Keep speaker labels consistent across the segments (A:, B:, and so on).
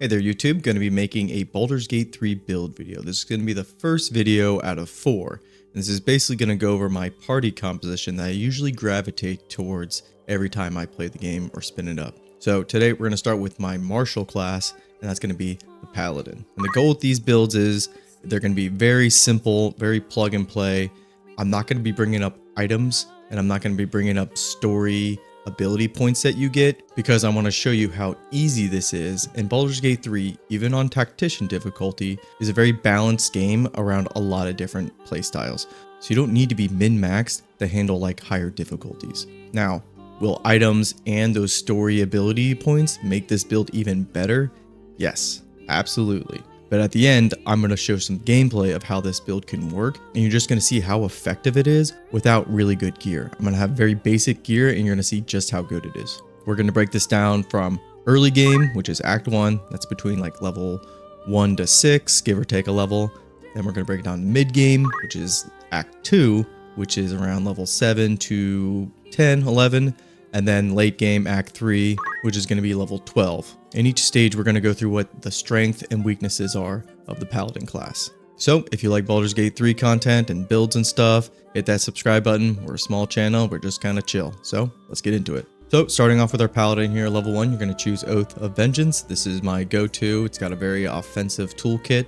A: Hey there YouTube, going to be making a Baldur's Gate 3 build video. This is going to be the first video out of 4. And this is basically going to go over my party composition that I usually gravitate towards every time I play the game or spin it up. So today we're going to start with my martial class, and that's going to be the Paladin. And the goal with these builds is they're going to be very simple, very plug and play. I'm not going to be bringing up items, and I'm not going to be bringing up story ability points that you get, because I want to show you how easy this is. And Baldur's Gate 3, even on tactician difficulty, is a very balanced game around a lot of different playstyles. So you don't need to be min-maxed to handle like higher difficulties. Now, will items and those story ability points make this build even better? Yes, absolutely. But at the end, I'm going to show some gameplay of how this build can work, and you're just going to see how effective it is without really good gear. I'm going to have very basic gear, and you're going to see just how good it is. We're going to break this down from early game, which is Act 1. That's between like level 1 to 6, give or take a level. Then we're going to break it down to mid game, which is Act 2, which is around level 7 to 10, 11. And then late game Act 3, which is going to be level 12. In each stage, we're going to go through what the strength and weaknesses are of the Paladin class. So if you like Baldur's Gate 3 content and builds and stuff, hit that subscribe button. We're a small channel, we're just kind of chill. So let's get into it. So starting off with our Paladin here, level 1, you're going to choose Oath of Vengeance. This is my go-to. It's got a very offensive toolkit.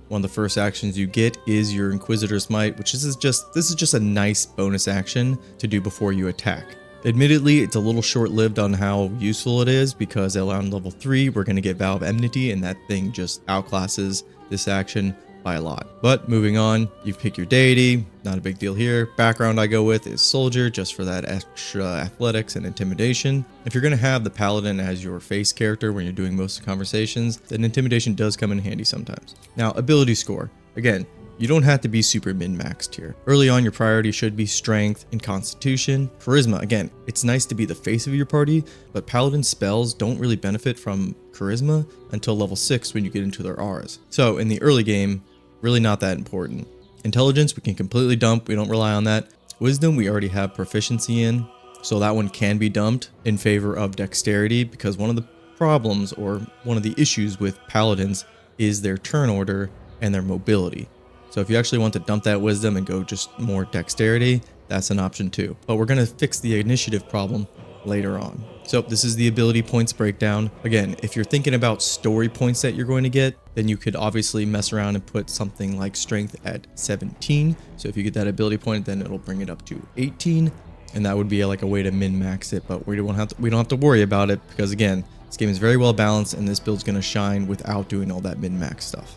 A: One of the first actions you get is your Inquisitor's Might, which this is just a nice bonus action to do before you attack. Admittedly, it's a little short-lived on how useful it is, because around level 3, we're going to get Vow of Enmity, and that thing just outclasses this action by a lot. But moving on, you pick your deity, not a big deal here. Background I go with is Soldier, just for that extra athletics and intimidation. If you're going to have the Paladin as your face character when you're doing most of the conversations, then intimidation does come in handy sometimes. Now, ability score. Again, you don't have to be super min-maxed here. Early on, your priority should be strength and constitution. Charisma, again, it's nice to be the face of your party, but Paladin spells don't really benefit from charisma until level 6 when you get into their auras. So in the early game, really not that important. Intelligence, we can completely dump. We don't rely on that. Wisdom, we already have proficiency in, so that one can be dumped in favor of dexterity, because one of the problems or one of the issues with Paladins is their turn order and their mobility. So if you actually want to dump that wisdom and go just more dexterity, that's an option too. But we're going to fix the initiative problem later on. So this is the ability points breakdown. Again, if you're thinking about story points that you're going to get, then you could obviously mess around and put something like strength at 17. So if you get that ability point, then it'll bring it up to 18. And that would be like a way to min-max it, but we don't have to worry about it, because again, this game is very well balanced, and this build's going to shine without doing all that min-max stuff.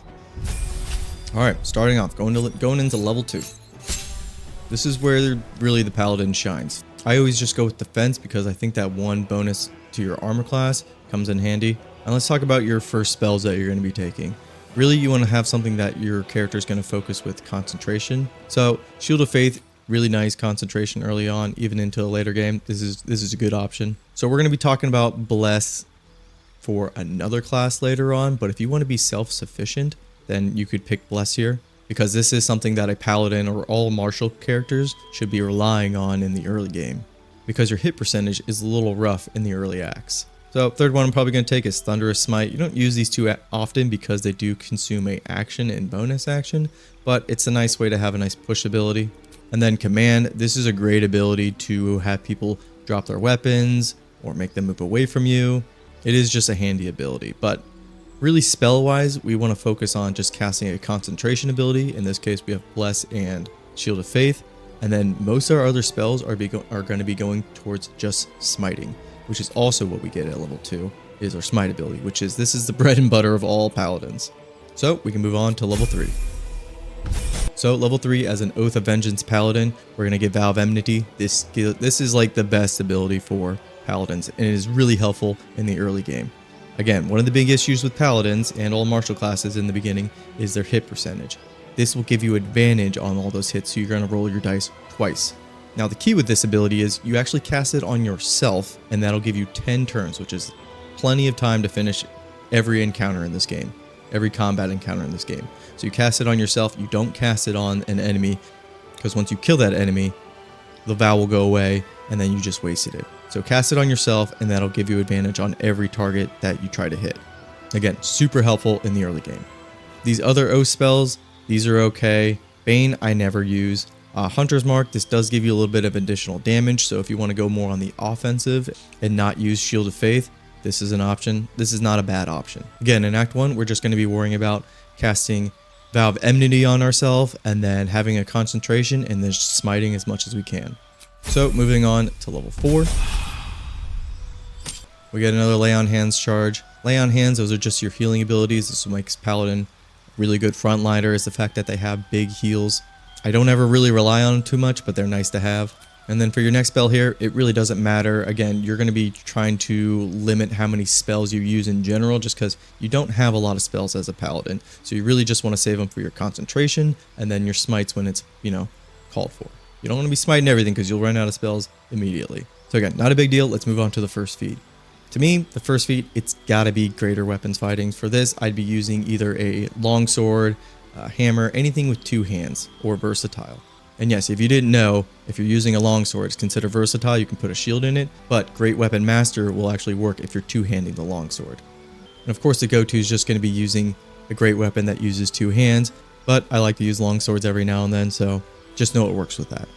A: All right, starting off, going into level 2. This is where really the Paladin shines. I always just go with defense, because I think that one bonus to your armor class comes in handy. And let's talk about your first spells that you're going to be taking. Really, you want to have something that your character is going to focus with concentration. So Shield of Faith, really nice concentration early on, even into a later game. This is a good option. So we're going to be talking about Bless for another class later on, but if you want to be self-sufficient, then you could pick Bless here, because this is something that a Paladin or all martial characters should be relying on in the early game, because your hit percentage is a little rough in the early acts. So third one I'm probably going to take is Thunderous Smite. You don't use these two often because they do consume a action and bonus action, but it's a nice way to have a nice push ability. And then Command, this is a great ability to have people drop their weapons or make them move away from you. It is just a handy ability, but really spell-wise, we want to focus on just casting a concentration ability. In this case, we have Bless and Shield of Faith. And then most of our other spells are going to be going towards just smiting, which is also what we get at level 2, is our smite ability, this is the bread and butter of all Paladins. So we can move on to level 3. So level 3, as an Oath of Vengeance Paladin, we're going to get Vow of Enmity. This is like the best ability for Paladins, and it is really helpful in the early game. Again, one of the big issues with Paladins and all martial classes in the beginning is their hit percentage. This will give you advantage on all those hits, so you're going to roll your dice twice. Now the key with this ability is you actually cast it on yourself, and that'll give you 10 turns, which is plenty of time to finish every encounter in this game, every combat encounter in this game. So you cast it on yourself, you don't cast it on an enemy, because once you kill that enemy, the vow will go away, and then you just wasted it. So cast it on yourself, and that'll give you advantage on every target that you try to hit. Again, super helpful in the early game. These other oath spells, these are okay. Bane, I never use. Hunter's Mark, this does give you a little bit of additional damage, so if you want to go more on the offensive and not use Shield of Faith, this is an option. This is not a bad option. Again, in Act 1, we're just going to be worrying about casting Vow of Enmity on ourselves and then having a concentration and then smiting as much as we can. So moving on to level 4. We get another Lay on Hands charge. Lay on Hands, those are just your healing abilities. This makes Paladin really good frontliner, is the fact that they have big heals. I don't ever really rely on them too much, but they're nice to have. And then for your next spell here, it really doesn't matter. Again, you're going to be trying to limit how many spells you use in general, just because you don't have a lot of spells as a paladin. So you really just want to save them for your concentration and then your smites when it's, called for. You don't want to be smiting everything because you'll run out of spells immediately. So again, not a big deal. Let's move on to the first feat. To me, the first feat, it's got to be greater weapons fighting. For this, I'd be using either a longsword, a hammer, anything with 2 hands, or versatile. And yes, if you didn't know, if you're using a longsword, it's considered versatile. You can put a shield in it, but Great Weapon Master will actually work if you're two-handing the longsword. And of course, the go-to is just going to be using a great weapon that uses 2 hands, but I like to use longswords every now and then, so just know it works with that.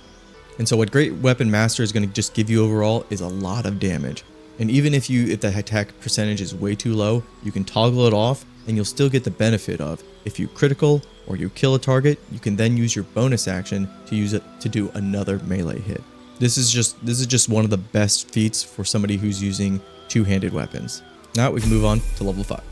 A: And so what Great Weapon Master is going to just give you overall is a lot of damage. And even if the attack percentage is way too low, you can toggle it off and you'll still get the benefit of, if you critical or you kill a target, you can then use your bonus action to use it to do another melee hit. This is just one of the best feats for somebody who's using two-handed weapons. Now we can move on to level 5.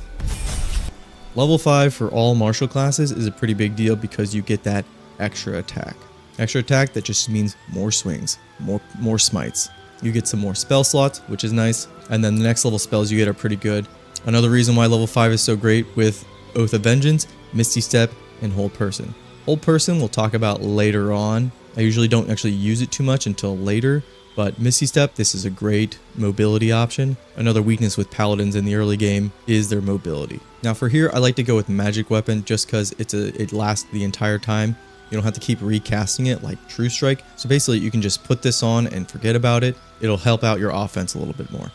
A: Level 5 for all martial classes is a pretty big deal because you get that extra attack. Extra attack that just means more swings, more smites. You get some more spell slots, which is nice, and then the next level spells you get are pretty good. Another reason why level 5 is so great with Oath of Vengeance, Misty Step, and Hold Person. Hold Person we'll talk about later on. I usually don't actually use it too much until later, but Misty Step, this is a great mobility option. Another weakness with Paladins in the early game is their mobility. Now for here, I like to go with Magic Weapon just because it lasts the entire time. You don't have to keep recasting it like True Strike. So basically you can just put this on and forget about it. It'll help out your offense a little bit more.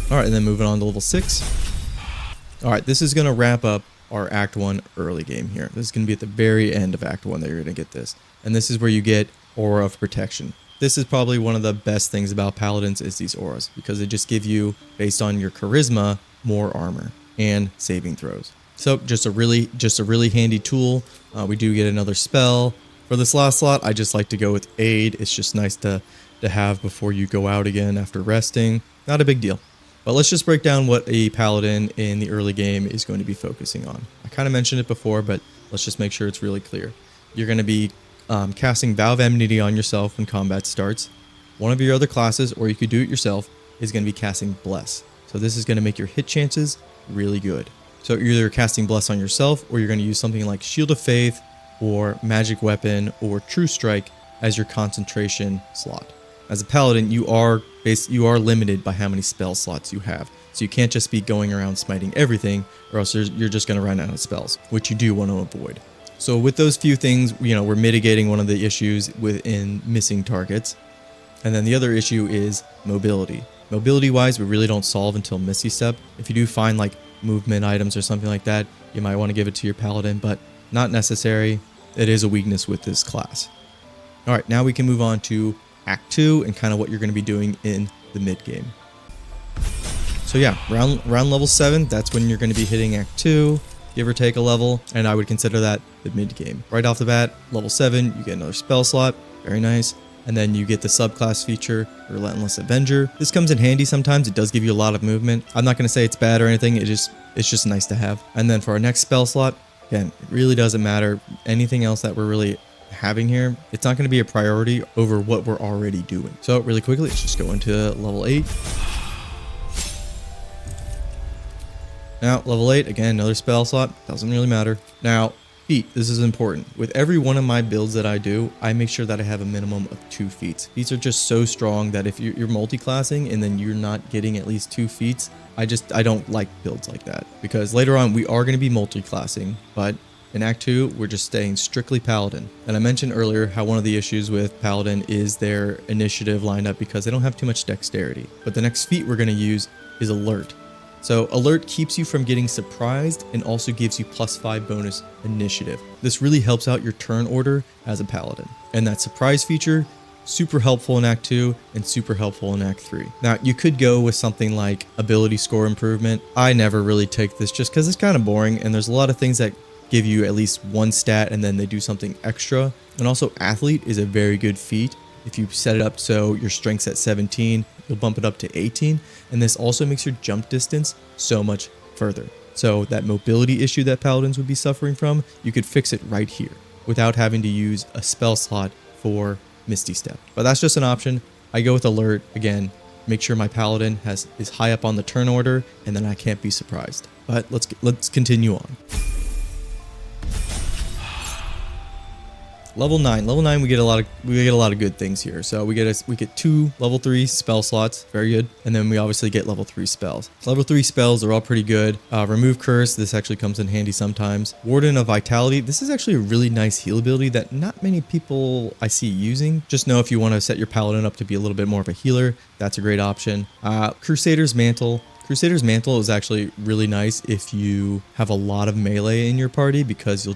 A: All right, and then moving on to level 6. All right, this is going to wrap up our Act 1 early game here. This is going to be at the very end of Act 1 that you're going to get this. And this is where you get Aura of Protection. This is probably one of the best things about Paladins is these auras, because they just give you, based on your charisma, more armor and saving throws. So just a really handy tool. We do get another spell. For this last slot, I just like to go with Aid. It's just nice to have before you go out again after resting. Not a big deal. But let's just break down what a Paladin in the early game is going to be focusing on. I kind of mentioned it before, but let's just make sure it's really clear. You're going to be casting Vow of Enmity on yourself when combat starts. One of your other classes, or you could do it yourself, is going to be casting Bless. So this is going to make your hit chances really good. So you're either casting Bless on yourself, or you're going to use something like Shield of Faith, or Magic Weapon, or True Strike as your concentration slot. As a Paladin, you are limited by how many spell slots you have. So you can't just be going around smiting everything, or else you're just going to run out of spells, which you do want to avoid. So with those few things, we're mitigating one of the issues within missing targets. And then the other issue is mobility. Mobility-wise, we really don't solve until Misty Step. If you do find like movement items or something like that, you might want to give it to your Paladin, but not necessary. It is a weakness with this class. All right, now we can move on to Act 2 and kind of what you're going to be doing in the mid game. So yeah, round level 7, that's when you're going to be hitting Act 2, give or take a level, and I would consider that the mid game. Right off the bat, level 7, you get another spell slot, very nice, and then you get the subclass feature, Relentless Avenger. This comes in handy sometimes. It does give you a lot of movement. I'm not going to say it's bad or anything. It's just nice to have. And then for our next spell slot, again, it really doesn't matter. Anything else that we're really having here, it's not going to be a priority over what we're already doing. So really quickly, let's just go into level 8. Now, level 8, again, another spell slot. Doesn't really matter. Now, feat. This is important. With every one of my builds that I do, I make sure that I have a minimum of 2 feats. Feats are just so strong that if you're multi-classing and then you're not getting at least 2 feats, I don't like builds like that. Because later on, we are going to be multi-classing, but in Act 2, we're just staying strictly Paladin. And I mentioned earlier how one of the issues with Paladin is their initiative lineup because they don't have too much dexterity. But the next feat we're going to use is Alert. So alert keeps you from getting surprised and also gives you +5 bonus initiative. This really helps out your turn order as a paladin. And that surprise feature, super helpful in Act 2 and super helpful in Act 3. Now, you could go with something like ability score improvement. I never really take this just because it's kind of boring, and there's a lot of things that give you at least one stat and then they do something extra. And also athlete is a very good feat. If you set it up so your strength's at 17, you'll bump it up to 18. And this also makes your jump distance so much further. So that mobility issue that paladins would be suffering from, you could fix it right here without having to use a spell slot for Misty Step. But that's just an option. I go with alert. Again, make sure my paladin is high up on the turn order, and then I can't be surprised. But let's continue on. Level 9. Level 9, we get a lot of good things here. So we get 2 level 3 spell slots, very good. And then we obviously get level 3 spells. Level 3 spells are all pretty good. Remove Curse, this actually comes in handy sometimes. Warden of Vitality, this is actually a really nice heal ability that not many people I see using. Just know if you want to set your paladin up to be a little bit more of a healer, that's a great option. Crusader's Mantle. Crusader's Mantle is actually really nice if you have a lot of melee in your party, because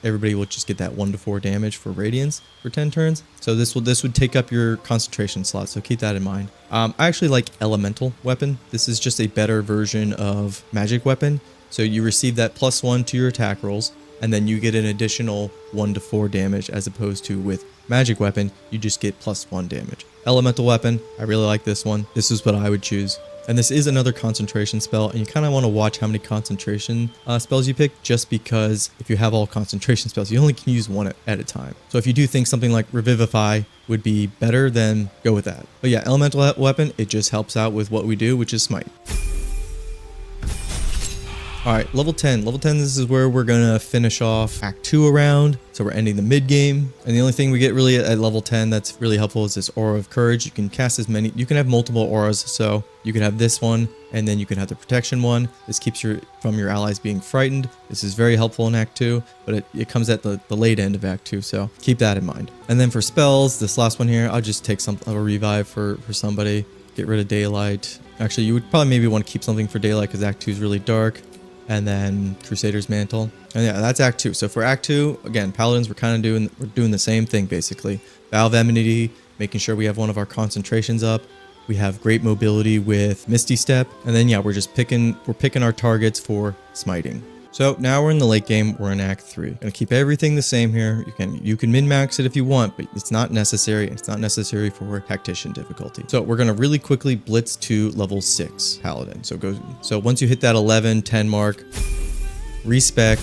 A: everybody will just get that 1 to 4 damage for radiance for 10 turns. So this would take up your concentration slot, so keep that in mind. I actually like Elemental Weapon. This is just a better version of Magic Weapon. So you receive that +1 to your attack rolls, and then you get an additional 1 to 4 damage, as opposed to with Magic Weapon, you just get +1 damage. Elemental Weapon, I really like this one. This is what I would choose. And this is another concentration spell, and you kind of want to watch how many concentration spells you pick, just because if you have all concentration spells, you only can use one at a time. So if you do think something like Revivify would be better, then go with that. But yeah, Elemental Weapon, it just helps out with what we do, which is Smite. All right, level 10. Level 10, this is where we're going to finish off Act 2 around. So we're ending the mid game. And the only thing we get really at level 10 that's really helpful is this Aura of Courage. You can cast as many, you can have multiple auras. So you can have this one, and then you can have the protection one. This keeps from your allies being frightened. This is very helpful in Act 2, but it comes at the late end of Act 2. So keep that in mind. And then for spells, this last one here, I'll just take a revive for somebody. Get rid of Daylight. Actually, you would probably maybe want to keep something for Daylight because Act 2 is really dark. And then Crusader's Mantle. And yeah, that's Act 2. So for Act 2, again, Paladins, we're doing the same thing basically. Vow of Enmity, making sure we have one of our concentrations up. We have great mobility with Misty Step. And then yeah, we're picking our targets for smiting. So now we're in the late game, we're in Act 3. Gonna keep everything the same here. You can min-max it if you want, but it's not necessary. It's not necessary for tactician difficulty. So we're gonna really quickly blitz to level 6 Paladin. So once you hit that 11, 10 mark, respec,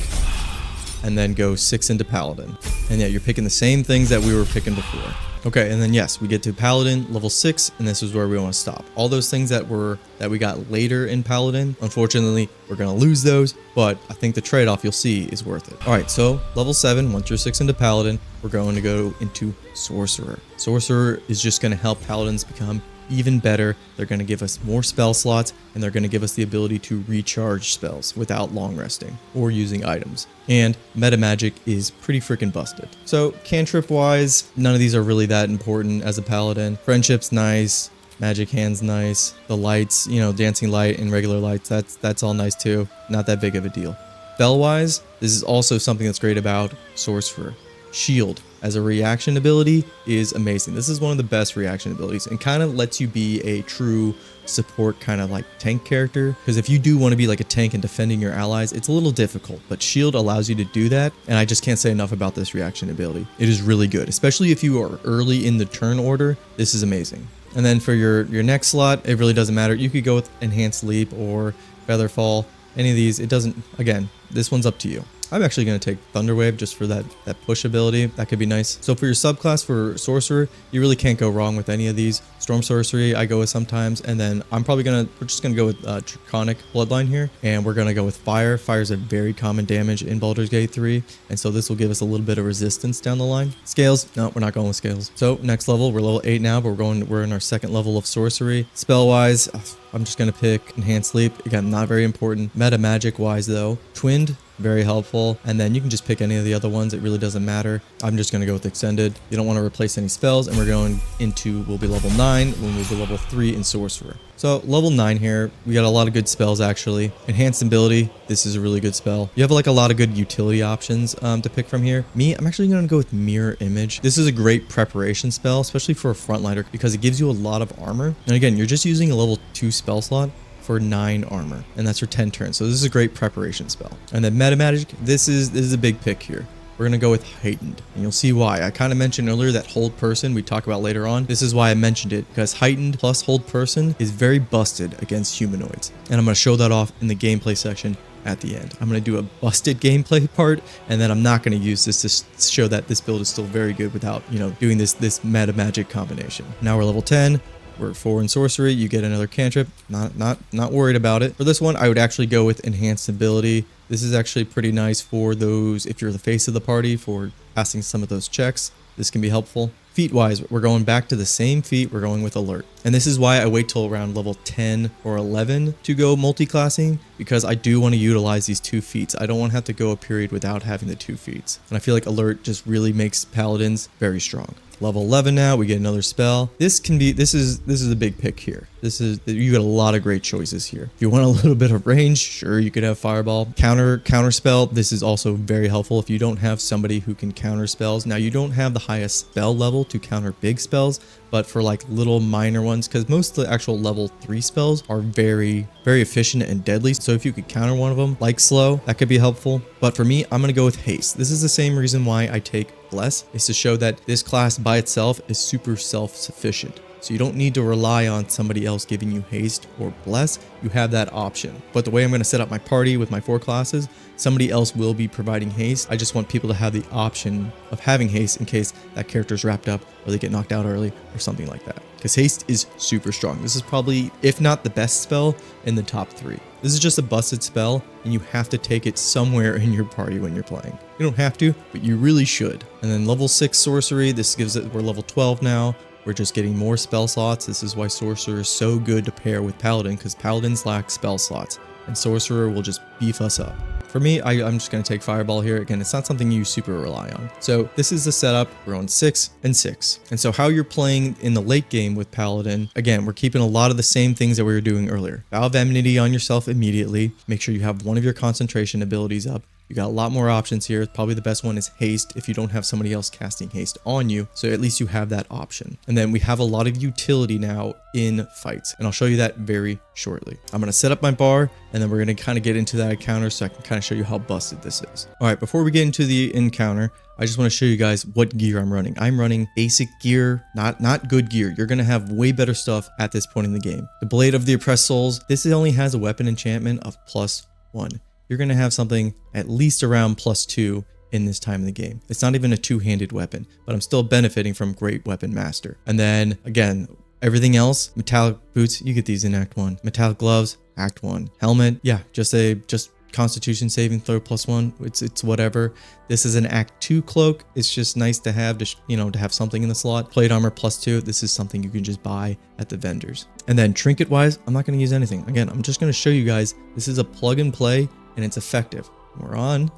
A: and then go 6 into Paladin. And yeah, you're picking the same things that we were picking before. Okay, and then yes, we get to Paladin, level 6, and this is where we want to stop. All those things that we got later in Paladin, unfortunately, we're going to lose those, but I think the trade-off you'll see is worth it. All right, so level 7, once you're 6 into Paladin, we're going to go into Sorcerer. Sorcerer is just going to help Paladins become even better. They're going to give us more spell slots, and they're going to give us the ability to recharge spells without long resting or using items. And meta magic is pretty freaking busted. So cantrip wise, none of these are really that important as a paladin. Friendship's nice, magic hand's nice, the lights, dancing light and regular lights, that's all nice too. Not that big of a deal. Spell wise, this is also something that's great about Sorcerer. Shield as a reaction ability is amazing. This is one of the best reaction abilities and kind of lets you be a true support kind of like tank character, because if you do want to be like a tank and defending your allies, it's a little difficult, but Shield allows you to do that, and I just can't say enough about this reaction ability. It is really good, especially if you are early in the turn order. This is amazing. And then for your next slot, it really doesn't matter. You could go with Enhanced Leap or Featherfall. Any of these, it doesn't, again, this one's up to you. I'm actually going to take Thunder Wave just for that push ability. That could be nice. So for your subclass for Sorcerer, you really can't go wrong with any of these. Storm Sorcery, I go with sometimes. And then we're just going to go with Draconic Bloodline here. And we're going to go with Fire. Fire is a very common damage in Baldur's Gate 3. And so this will give us a little bit of resistance down the line. Scales, no, we're not going with Scales. So next level, we're level 8 now, but we're in our second level of Sorcery. Spell-wise, I'm just going to pick Enhanced Leap. Again, not very important. Meta magic wise though, Twinned very helpful. And then you can just pick any of the other ones. It really doesn't matter. I'm just going to go with extended. You don't want to replace any spells, and we're going into, we'll be level 9 when we'll be level 3 in sorcerer. So level 9 here, we got a lot of good spells actually. Enhanced ability, this is a really good spell. You have like a lot of good utility options to pick from here. I'm actually going to go with mirror image. This is a great preparation spell, especially for a frontliner, because it gives you a lot of armor. And again, you're just using a level 2 spell slot for 9 armor, and that's for 10 turns. So this is a great preparation spell. And then meta magic, this is a big pick here. We're going to go with heightened, and you'll see why. I kind of mentioned earlier that hold person we talk about later on. This is why I mentioned it, because heightened plus hold person is very busted against humanoids. And I'm going to show that off in the gameplay section at the end. I'm going to do a busted gameplay part, and then I'm not going to use this to show that this build is still very good without, you know, doing this meta magic combination. Now we're level 10. We're 4 in sorcery. You get another cantrip. Not worried about it. For this one, I would actually go with enhanced ability. This is actually pretty nice for those, if you're the face of the party, for passing some of those checks. This can be helpful. Feat wise, we're going back to the same feat. We're going with alert. And this is why I wait till around level 10 or 11 to go multi-classing, because I do want to utilize these 2 feats. I don't want to have to go a period without having the 2 feats. And I feel like alert just really makes paladins very strong. Level 11 now, we get another spell. This is a big pick here. You got a lot of great choices here. If you want a little bit of range, sure, you could have fireball. Counter spell, this is also very helpful if you don't have somebody who can counter spells. Now you don't have the highest spell level to counter big spells, but for like little minor ones, because most of the actual level 3 spells are very efficient and deadly. So if you could counter one of them, like slow, that could be helpful. But for me, I'm going to go with haste. This is the same reason why I take bless, is to show that this class by itself is super self-sufficient. So you don't need to rely on somebody else giving you haste or bless. You have that option. But the way I'm going to set up my party with my 4 classes, somebody else will be providing haste. I just want people to have the option of having haste in case that character's wrapped up or they get knocked out early or something like that. Because haste is super strong. This is probably, if not the best spell, in the top 3. This is just a busted spell, and you have to take it somewhere in your party when you're playing. You don't have to, but you really should. And then level 6 sorcery, this gives it, we're level 12 now. We're just getting more spell slots. This is why sorcerer is so good to pair with paladin, because paladins lack spell slots, and sorcerer will just beef us up. For me, I'm just going to take fireball here. Again, it's not something you super rely on. So this is the setup. We're on 6 and 6. And so how you're playing in the late game with paladin, again, we're keeping a lot of the same things that we were doing earlier. Vow of enmity on yourself immediately. Make sure you have one of your concentration abilities up. You got a lot more options here. Probably the best one is haste if you don't have somebody else casting haste on you. So at least you have that option. And then we have a lot of utility now in fights, and I'll show you that very shortly. I'm going to set up my bar, and then we're going to kind of get into that encounter so I can kind of show you how busted this is. All right, before we get into the encounter, I just want to show you guys what gear I'm running. I'm running basic gear, not good gear. You're going to have way better stuff at this point in the game. The Blade of the Oppressed Souls, this only has a weapon enchantment of +1. You're going to have something at least around +2 in this time of the game. It's not even a 2-handed weapon, but I'm still benefiting from Great Weapon Master. And then again, everything else, metallic boots, you get these in Act 1. Metallic gloves, Act 1. Helmet, yeah, just Constitution saving throw +1. It's whatever. This is an Act 2 cloak. It's just nice to have, to have something in the slot. Plate armor +2. This is something you can just buy at the vendors. And then trinket wise, I'm not going to use anything. Again, I'm just going to show you guys. This is a plug and play, and it's effective. We're on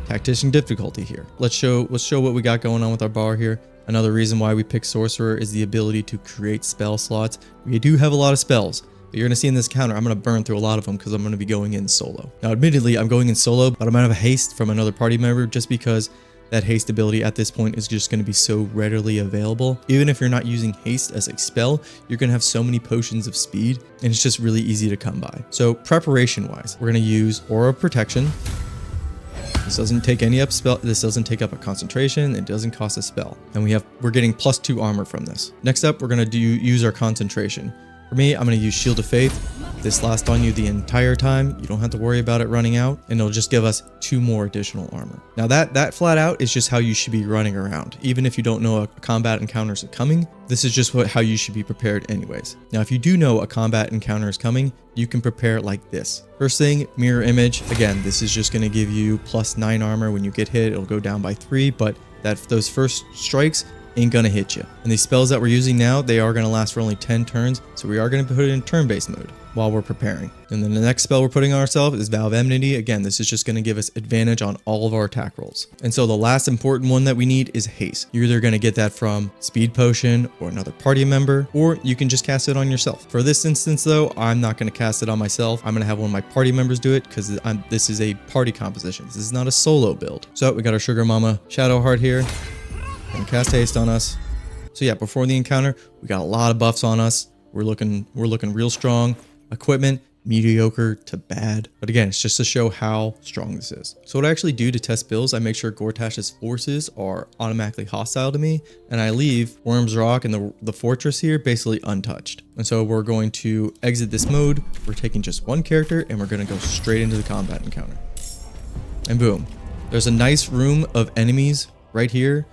A: tactician difficulty here. Let's show what we got going on with our bar here. Another reason why we pick sorcerer is the ability to create spell slots. We do have a lot of spells. But you're going to see in this counter, I'm going to burn through a lot of them because I'm going to be going in solo. Now, admittedly, I'm going in solo, but I'm going to have a haste from another party member just because that haste ability at this point is just going to be so readily available. Even if you're not using haste as a spell, you're going to have so many potions of speed, and it's just really easy to come by. So preparation-wise, we're going to use Aura of Protection. This doesn't take any up spell. This doesn't take up a concentration. It doesn't cost a spell, and we're getting +2 armor from this. Next up, we're going to use our concentration. For me, I'm going to use Shield of Faith. This lasts on you the entire time. You don't have to worry about it running out, and it'll just give us 2 more additional armor. Now that flat out is just how you should be running around. Even if you don't know a combat encounters are coming, this is just how you should be prepared anyways. Now, if you do know a combat encounter is coming, you can prepare like this. First thing, mirror image. Again, this is just going to give you +9 armor. When you get hit, it'll go down by 3, but those first strikes ain't gonna hit you. And these spells that we're using now, they are gonna last for only 10 turns, so we are gonna put it in turn-based mode. while we're preparing. And then the next spell we're putting on ourselves is Vow of Enmity. Again, this is just going to give us advantage on all of our attack rolls. And so the last important one that we need is haste. You're either going to get that from speed potion or another party member, or you can just cast it on yourself. For this instance though, I'm not going to cast it on myself. I'm going to have one of my party members do it because this is a party composition. This is not a solo build. So we got our Sugar Mama Shadowheart here. Gonna cast haste on us. So yeah, before the encounter, we got a lot of buffs on us. We're looking real strong. Equipment, mediocre to bad. But again, it's just to show how strong this is. So what I actually do to test builds, I make sure Gortash's forces are automatically hostile to me, and I leave Worm's Rock and the fortress here basically untouched. And so we're going to exit this mode. We're taking just one character and we're going to go straight into the combat encounter. And boom. There's a nice room of enemies right here.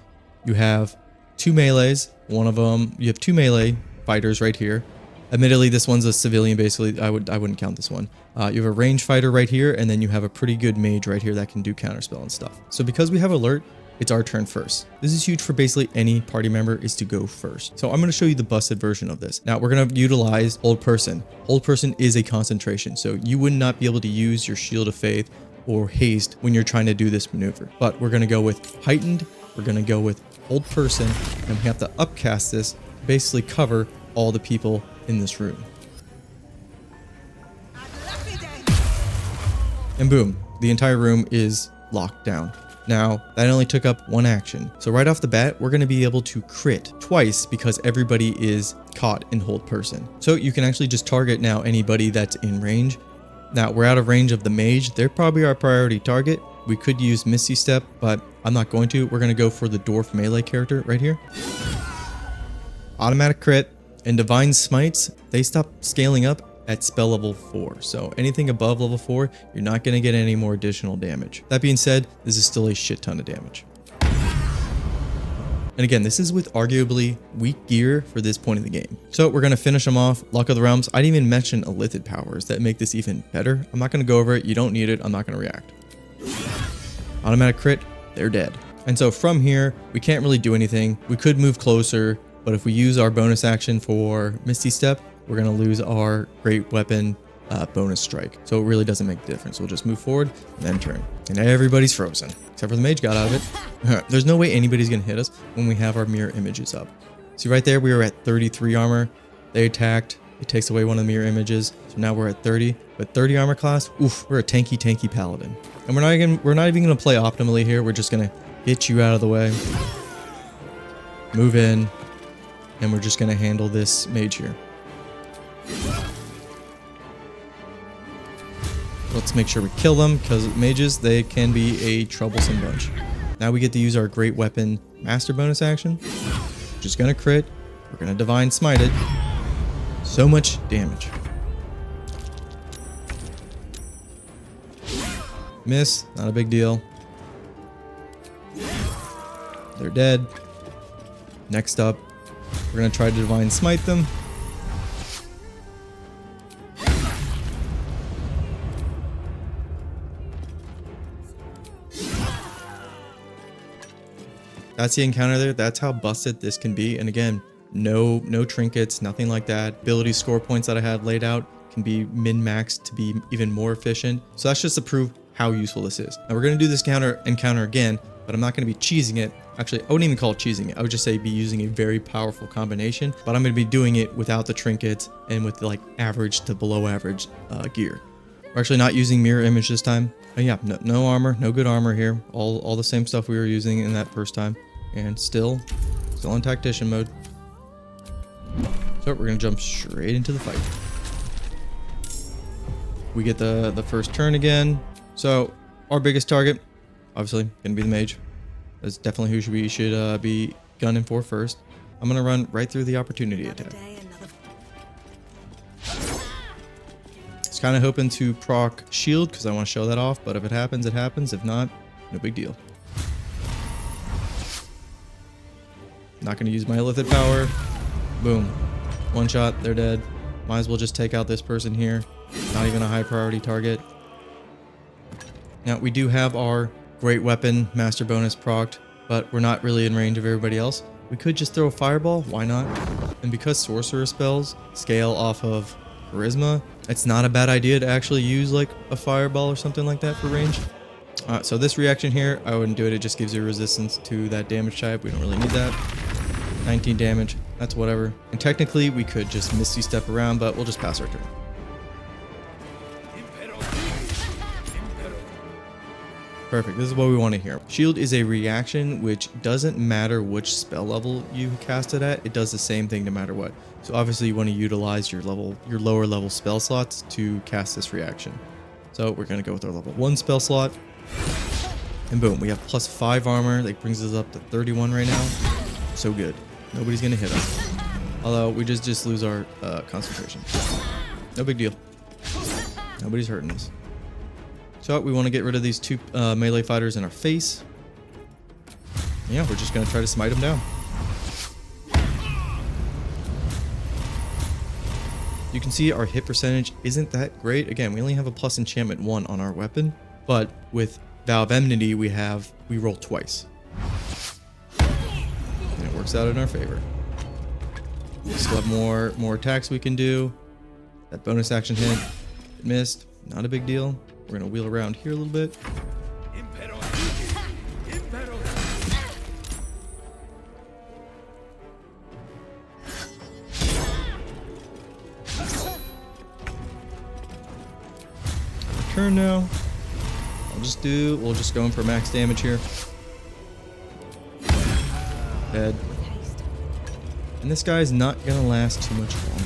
A: You have two melees. One of them, you have two melee fighters right here. Admittedly, this one's a civilian, basically. I wouldn't count this one. You have a range fighter right here, and then you have a pretty good mage right here that can do counterspell and stuff. So because we have alert, it's our turn first. This is huge for basically any party member is to go first. So I'm going to show you the busted version of this. Now we're going to utilize Hold Person. Hold Person is a concentration, so you would not be able to use your Shield of Faith or haste when you're trying to do this maneuver. But we're going to go with heightened. We're going to go with Hold Person, and we have to upcast this to basically cover all the people in this room. And boom, the entire room is locked down. Now, that only took up one action. So right off the bat, we're going to be able to crit twice because everybody is caught in Hold Person. So you can actually just target now anybody that's in range. Now, we're out of range of the mage. They're probably our priority target. We could use Misty Step, but I'm not going to. We're going to go for the Dwarf melee character right here. Automatic crit. And Divine Smites, they stop scaling up at spell level 4. So anything above level 4, you're not going to get any more additional damage. That being said, this is still a shit ton of damage. And again, this is with arguably weak gear for this point in the game. So we're going to finish them off. Luck of the Realms. I didn't even mention Illithid powers that make this even better. I'm not going to go over it. You don't need it. I'm not going to react. Automatic crit, they're dead. And so from here, we can't really do anything. We could move closer. But if we use our bonus action for Misty Step, we're going to lose our Great Weapon bonus strike. So it really doesn't make a difference. We'll just move forward and then turn. And everybody's frozen. Except for the mage got out of it. There's no way anybody's going to hit us when we have our mirror images up. See right there, we were at 33 armor. They attacked. It takes away one of the mirror images. So now we're at 30. But 30 armor class, oof, we're a tanky Paladin. And we're not even going to play optimally here. We're just going to get you out of the way. Move in. And we're just going to handle this mage here. Let's make sure we kill them, because mages, they can be a troublesome bunch. Now we get to use our Great Weapon Master bonus action. Just going to crit. We're going to Divine Smite it. So much damage. Miss, not a big deal. They're dead. Next up, we're going to try to Divine Smite them. That's the encounter there. That's how busted this can be. And again, no trinkets, nothing like that. Ability score points that I had laid out can be min-maxed to be even more efficient. So that's just to prove how useful this is. Now we're going to do this encounter again, but I'm not going to be cheesing it. Actually, I wouldn't even call it cheesing it. I would just say be using a very powerful combination, but I'm going to be doing it without the trinkets and with like average to below average gear. We're actually not using mirror image this time. And yeah, no armor, no good armor here. All the same stuff we were using in that first time, and still in tactician mode. So we're going to jump straight into the fight. We get the first turn again. So our biggest target, obviously, going to be the mage. That's definitely who we should be gunning for first. I'm going to run right through the opportunity attack. Just kind of hoping to proc shield because I want to show that off, but if it happens, it happens. If not, no big deal. Not going to use my Illithid power. Boom. One shot, they're dead. Might as well just take out this person here. Not even a high priority target. Now, we do have our Great Weapon Master bonus procced, but we're not really in range of everybody else. We could just throw a Fireball, why not? And because Sorcerer spells scale off of Charisma, It's not a bad idea to actually use like a fireball or something like that for range. So this reaction here, I wouldn't do it. It just gives you resistance to that damage type. We don't really need that. 19 damage. That's whatever. And technically, we could just Misty Step around, but we'll just pass our turn. Perfect. This is what we want to hear. Shield is a reaction which doesn't matter which spell level you cast it at. It does the same thing no matter what. So obviously you want to utilize your lower level spell slots to cast this reaction. So we're going to go with our level 1 spell slot. And boom, we have +5 armor. That brings us up to 31 right now. So good. Nobody's going to hit us. Although we just lose our concentration. No big deal. Nobody's hurting us. So we want to get rid of these 2 melee fighters in our face. Yeah, we're just going to try to smite them down. You can see our hit percentage isn't that great. Again, we only have a plus enchantment 1 on our weapon, but with Vow of Enmity, we roll twice. And it works out in our favor. We still have more attacks we can do. That bonus action hit, it missed. Not a big deal. We're gonna wheel around here a little bit. Turn now. We'll just go in for max damage here. Dead. And this guy's not gonna last too much longer.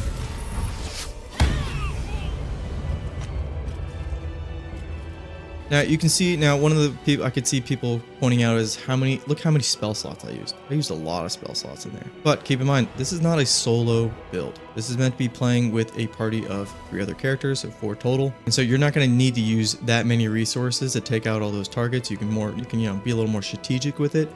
A: Now you can see, one of the people I could see people pointing out is look how many spell slots I used. I used a lot of spell slots in there. But keep in mind, this is not a solo build. This is meant to be playing with a party of 3 other characters, so 4 total. And so you're not going to need to use that many resources to take out all those targets. You can be a little more strategic with it.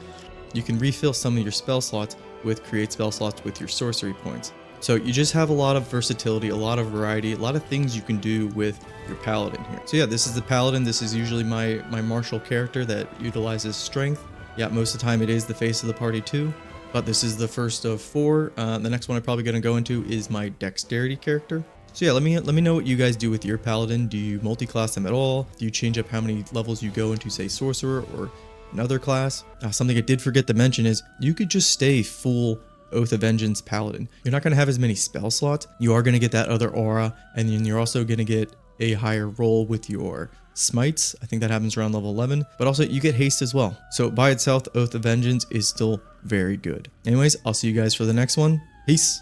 A: You can refill some of your spell slots with create spell slots with your sorcery points. So you just have a lot of versatility, a lot of variety, a lot of things you can do with your Paladin here. So yeah, this is the Paladin. This is usually my martial character that utilizes strength. Yeah, most of the time it is the face of the party too, but this is the first of 4. The next one I'm probably going to go into is my dexterity character. So yeah, let me know what you guys do with your Paladin. Do you multi-class them at all? Do you change up how many levels you go into, say, sorcerer or another class? Something I did forget to mention is you could just stay full Oath of Vengeance Paladin. You're not going to have as many spell slots. You are going to get that other aura, and then you're also going to get a higher roll with your smites. I think that happens around level 11, but also you get haste as well. So by itself, Oath of Vengeance is still very good. Anyways, I'll see you guys for the next one. Peace.